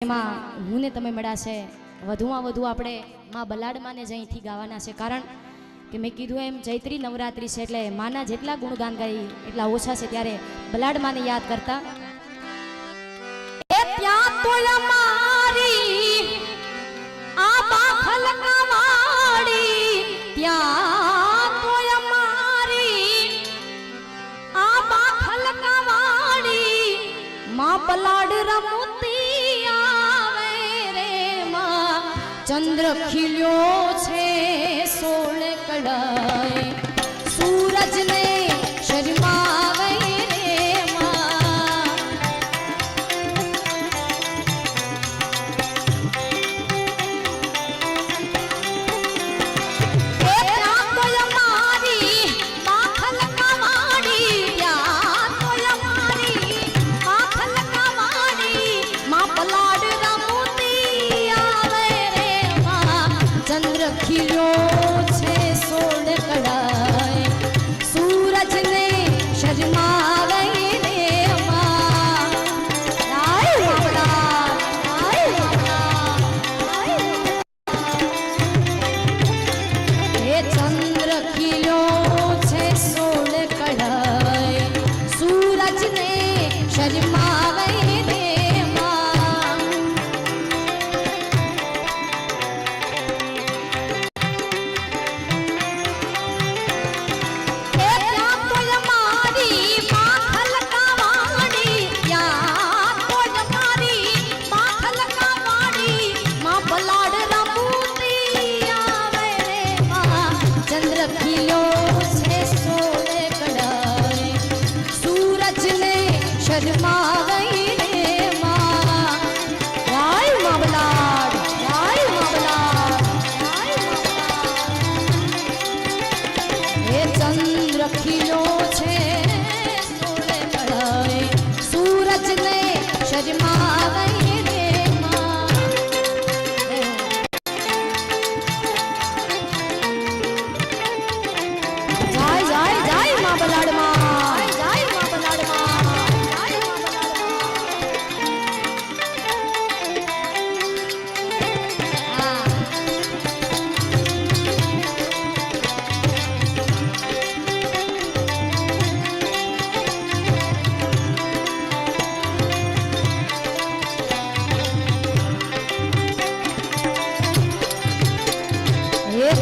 એમાં હું ને તમે મળ્યા છે વધુમાં વધુ આપણે માં બલાડમાં ને જઈથી ગાવાના છે કારણ કે મેં કીધું એમ ચૈત્રી નવરાત્રી છે એટલે માના જેટલા ગુણગાન ગાઈ એટલા ઓછા છે ત્યારે બલાડમાં ને યાદ કરતા એ ત્યાં તો અમારી આ બાખલ કાવાડી ત્યાં તો અમારી આ બાખલ કાવાડી માં બલાડ રમતી चंद्र खिल्यो छे सोल कड़ाए सूरज ने शर्मावे रे मां ए तो हमारी बाखल कावाड़ी या तो हमारी बाखल कावाड़ी मां पलाड चंद्र खिलो छे सोल कड़ाए सूरज ने शर्मावे रे मां आय बाबला हे चंद्र खिलो छे सोल कड़ाए सूरज ने शर्मावे रे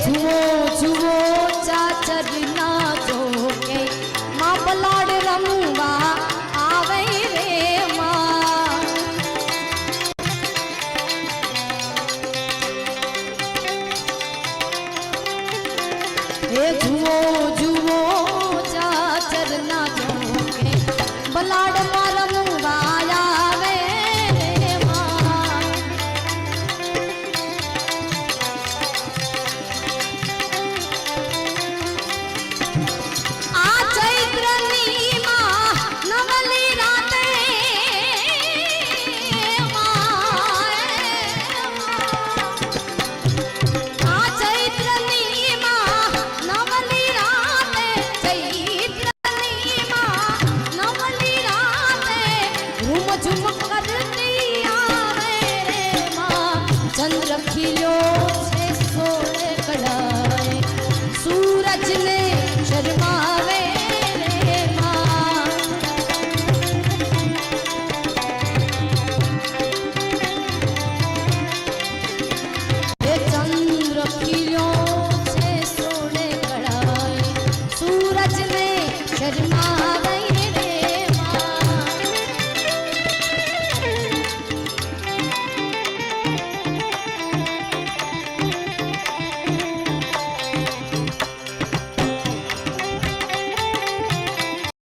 जुओ जुओ